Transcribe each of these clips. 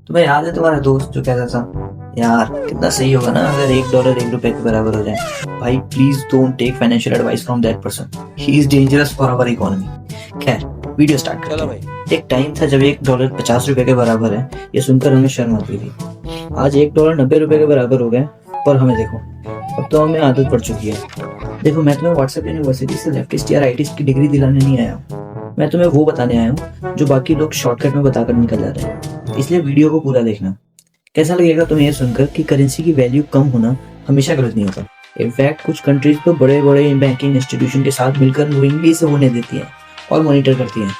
तुम्हें याद है तुम्हारा दोस्त जो कहता था यार कितना सही होगा ना अगर $1 $1 के बराबर हो जाए। भाई please don't take financial advice from that person, he is dangerous for our economy. खैर वीडियो स्टार्ट करते हैं। एक टाइम था जब $1 $50 के बराबर है, ये सुनकर हमें शर्म आती थी। आज $1 $90 के बराबर हो गए, पर हमें देखो अब तो हमें आदत पड़ चुकी है। देखो मैं तुम्हें व्हाट्सएप यूनिवर्सिटी से लेफ्टिस्ट या राइटिस्ट की डिग्री दिलाने नहीं आया हूँ, मैं तुम्हें वो बताने आया हूँ जो बाकी लोग शॉर्टकट में बताकर निकल जाते हैं। इसलिए वीडियो को पूरा देखना। कैसा लगेगा तुम्हें यह सुनकर कि करेंसी की वैल्यू कम होना हमेशा गलत नहीं होता। इनफैक्ट कुछ कंट्रीज तो बड़े बड़े बैंकिंग इंस्टीट्यूशन के साथ मिलकर नोइंगली से होने देती हैं और मॉनिटर करती हैं,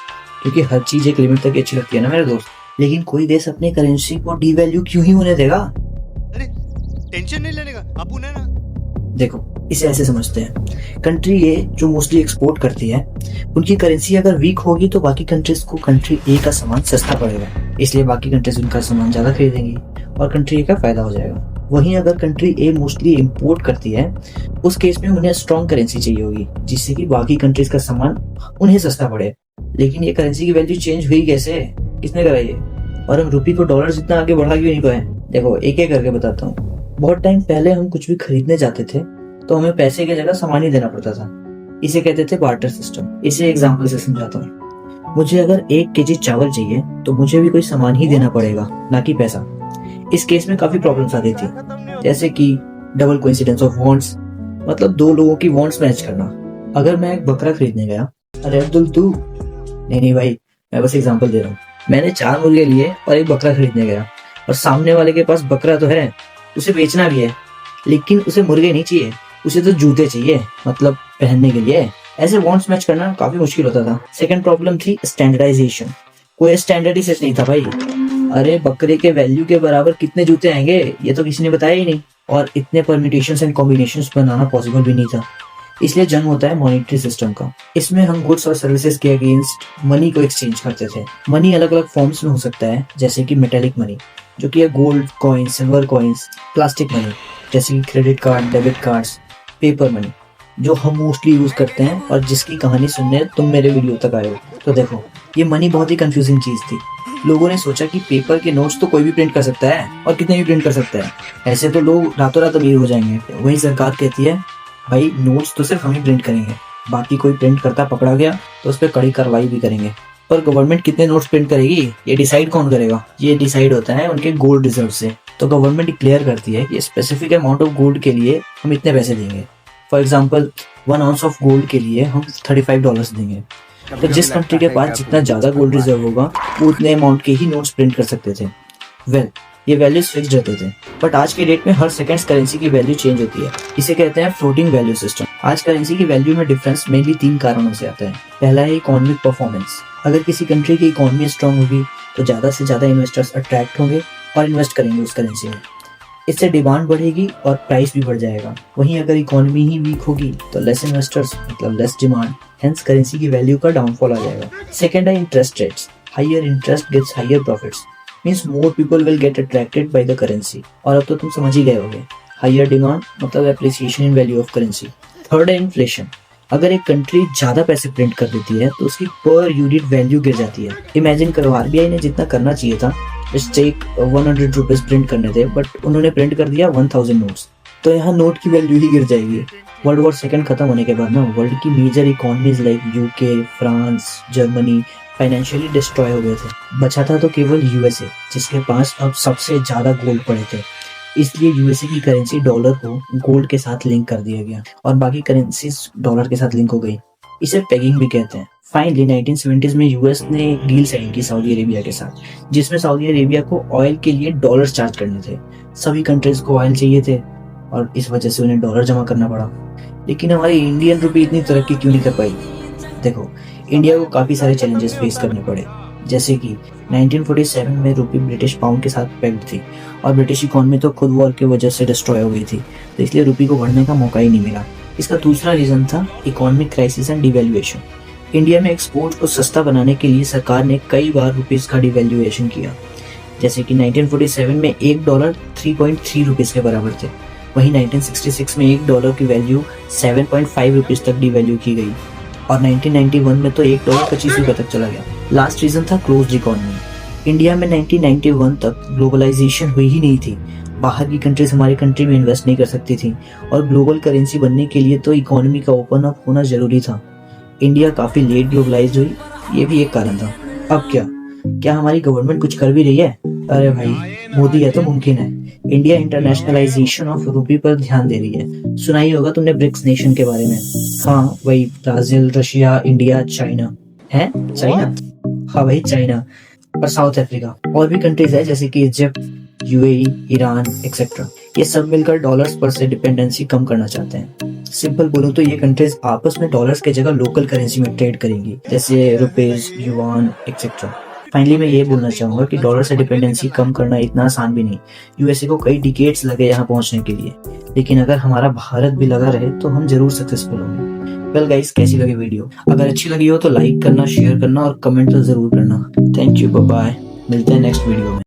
क्योंकि हर चीज एक लिमिट तक अच्छी लगती है ना मेरे दोस्त। लेकिन कोई देश अपनी करेंसी को डीवैल्यू क्यों ही होने देगा? अरे टेंशन नहीं लेने का, अपुन है ना। देखो इसे ऐसे समझते हैं, कंट्री ए जो मोस्टली एक्सपोर्ट करती है उनकी करेंसी अगर वीक होगी तो बाकी कंट्रीज को कंट्री ए का सामान सस्ता पड़ेगा, इसलिए बाकी कंट्रीज उनका सामान ज्यादा खरीदेंगी और कंट्री ए का फायदा हो जाएगा। वहीं अगर कंट्री ए मोस्टली इंपोर्ट करती है उस केस में उन्हें स्ट्रॉन्ग करेंसी चाहिए होगी जिससे कि बाकी कंट्रीज का सामान उन्हें सस्ता पड़े। लेकिन ये करेंसी की वैल्यू चेंज हुई कैसे, किसने करा ये? और हम रुपये को डॉलर जितना आगे बढ़ा क्यों नहीं पाए? देखो एक एक करके बताता हूँ। बहुत टाइम पहले हम कुछ भी खरीदने जाते थे तो हमें पैसे की जगह सामान ही देना पड़ता था, इसे कहते थे बार्टर सिस्टम। इसे एग्जांपल से समझाता हूँ। मुझे अगर 1 केजी चावल चाहिए तो मुझे भी कोई सामान ही देना पड़ेगा, ना कि पैसा। इस केस में काफी प्रॉब्लम्स आती थी, जैसे कि डबल कोइंसिडेंस ऑफ वांट्स, मतलब दो लोगों की वांट्स मैच करना। अगर मैं एक बकरा खरीदने गया, अरे अब्दुल तू, नहीं भाई मैं बस एग्जांपल दे रहा हूँ। मैंने 4 मुर्गे लिए और एक बकरा खरीदने गया और सामने वाले के पास बकरा तो है, उसे बेचना भी है, लेकिन उसे मुर्गे नहीं चाहिए, उसे तो जूते चाहिए, मतलब पहनने के लिए। ऐसे वांट्स मैच करना काफी मुश्किल होता था। सेकंड प्रॉब्लम थी स्टैंडर्डाइजेशन। कोई स्टैंडर्ड ही सेट नहीं था भाई। अरे बकरे के वैल्यू के बराबर कितने जूते आएंगे ये तो किसी ने बताया ही नहीं, और इतने permutations and combinations banana possible भी नहीं था। इसलिए जन्म होता है मॉनेटरी सिस्टम का। इसमें हम गुड्स और सर्विसेज के अगेंस्ट मनी को एक्सचेंज करते थे। मनी अलग अलग फॉर्म्स में हो सकता है, जैसे कि मेटेलिक मनी जो कि है gold coin, silver coins, plastic money जैसे कि credit card, debit cards, paper money जो हम मोस्टली यूज करते हैं और जिसकी कहानी सुनने तुम मेरे वीडियो तक आए हो। तो देखो ये मनी बहुत ही कंफ्यूजिंग चीज थी। लोगों ने सोचा कि पेपर के नोट्स तो कोई भी प्रिंट कर सकता है और कितने भी प्रिंट कर सकता है, ऐसे तो लोग रातों रात अमीर हो जाएंगे। वहीं सरकार कहती है भाई नोट्स तो सिर्फ हम ही प्रिंट करेंगे, बाकी कोई प्रिंट करता पकड़ा गया तो उस पर कड़ी कार्रवाई भी करेंगे। पर गवर्नमेंट कितने नोट्स प्रिंट करेगी ये डिसाइड कौन करेगा? ये डिसाइड होता है उनके गोल्ड रिजर्व से। तो गवर्नमेंट डिक्लेयर करती है कि स्पेसिफिक अमाउंट ऑफ गोल्ड के लिए हम इतने पैसे देंगे। For example 1 ounce of gold के लिए हम $35 देंगे। तो जिस कंट्री के पास जितना ज्यादा गोल्ड रिजर्व होगा वो उतने अमाउंट के ही नोट्स प्रिंट कर सकते थे। ये वैल्यूज फिक्स्ड रहते थे, बट आज के डेट में हर सेकंड करेंसी की वैल्यू चेंज होती है। इसे कहते हैं फ्लोटिंग वैल्यू सिस्टम। आज करेंसी की वैल्यू में डिफरेंस मेनली 3 कारणों से आता है। पहला है इकोनॉमिक परफॉर्मेंस। अगर किसी कंट्री की इकोनॉमी स्ट्रांग होगी तो ज्यादा से ज्यादा इन्वेस्टर्स अट्रैक्ट होंगे और इन्वेस्ट करेंगे उस करेंसी में। इससे डिमांड बढ़ेगी और प्राइस भी बढ़ जाएगा। वहीं अगर इकोनॉमी ही वीक होगी तो लेस इन्वेस्टर्स मतलब लेस डिमांड, हेंस करेंसी की वैल्यू का डाउनफॉल आ जाएगा। सेकंड है interest rates. Higher interest gives higher profits, means more people will get attracted by the currency. और अब तो तुम समझ ही गए होगे, हायर डिमांड मतलब appreciation in value of currency. Third है इन्फ्लेशन। अगर एक कंट्री ज्यादा पैसे प्रिंट कर देती है तो उसकी पर यूनिट वैल्यू गिर जाती है। इमेजिन करो आरबीआई ने जितना करना चाहिए था, एक 100 रुपीज प्रिंट करने थे, बट उन्होंने प्रिंट कर दिया 1000 नोट्स, तो यहाँ नोट की वैल्यू ही गिर जाएगी। वर्ल्ड वॉर सेकंड खत्म होने के बाद ना वर्ल्ड की major economies like UK, France, Germany financially destroy हो गए थे। बचा था तो केवल यूएसए, जिसके पास अब सबसे ज्यादा गोल्ड पड़े थे। इसलिए यूएसए की करेंसी डॉलर को गोल्ड के साथ लिंक कर दिया गया और बाकी करेंसीज डॉलर के साथ लिंक हो गई। इसे पेगिंग भी कहते हैं। फाइनली 1970s में यूएस ने एक डील साइन की सऊदी अरेबिया के साथ, जिसमें सऊदी अरेबिया को ऑयल के लिए डॉलर चार्ज करने थे। सभी कंट्रीज को ऑयल चाहिए थे और इस वजह से उन्हें डॉलर जमा करना पड़ा। लेकिन हमारी इंडियन रुपी इतनी तरक्की क्यों नहीं कर पाई? देखो इंडिया को काफी सारे चैलेंजेस फेस करने पड़े, जैसे कि 1947 में रुपी ब्रिटिश पाउंड के साथ पेग्ड थी और ब्रिटिश इकोनॉमी तो खुद वॉर की वजह से डिस्ट्रॉय हो गई थी, तो इसलिए रुपी को बढ़ने का मौका ही नहीं मिला। इसका दूसरा रीजन था economic crisis and devaluation. India में एक्सपोर्ट को सस्ता बनाने के लिए सरकार ने कई बार रुपीस का डिवैल्यूएशन किया, जैसे कि 1947 में $1 3.3 रुपीस के बराबर थे। वहीं 1966 में $1 की वैल्यू 7.5 रुपीस तक डिवैल्यू की गई और 1991 में तो $1 25 रुपए तक चला गया। लास्ट रीजन था क्लोज्ड इकोनॉमी। इंडिया में 1991 तक ग्लोबलाइजेशन हुई ही नहीं थी। बाहर की कंट्रीज हमारी कंट्री में इन्वेस्ट नहीं कर सकती थी और ग्लोबल करेंसी बनने के लिए तो इकोनॉमी का ओपन अप होना जरूरी था। इंडिया काफी लेट ग्लोबलाइज हुई, ये भी एक कारण था। अब क्या हमारी गवर्नमेंट कुछ कर भी रही है? अरे भाई, मोदी है तो मुमकिन है। इंडिया इंटरनेशनलाइजेशन ऑफ रूपी पर ध्यान दे रही है। सुना ही होगा तुमने ब्रिक्स नेशन के बारे में। हाँ वही, ब्राजील, रशिया, इंडिया, चाइना। है चाइना? हाँ भाई चाइना और साउथ अफ्रीका। और भी कंट्रीज है जैसे कि इजिप्ट, यूएई, ईरान एक्सेट्रा। ये सब मिलकर डॉलर्स पर से डिपेंडेंसी कम करना चाहते हैं। सिंपल बोलूं तो ये कंट्रीज आपस में डॉलर्स के जगह लोकल करेंसी में ट्रेड करेंगी, जैसे रुपीज, युआन एक्सेट्रा। फाइनली मैं ये बोलना चाहूंगा कि डॉलर से डिपेंडेंसी कम करना इतना आसान भी नहीं। यूएसए को कई डिकेड्स लगे यहाँ पहुंचने के लिए, लेकिन अगर हमारा भारत भी लगा रहे तो हम जरूर सक्सेसफुल होंगे। वेल गाइस, कैसी लगी वीडियो? अगर अच्छी लगी हो तो लाइक करना, शेयर करना और कमेंट तो जरूर करना। Thank you, bye bye. मिलते हैं नेक्स्ट वीडियो में।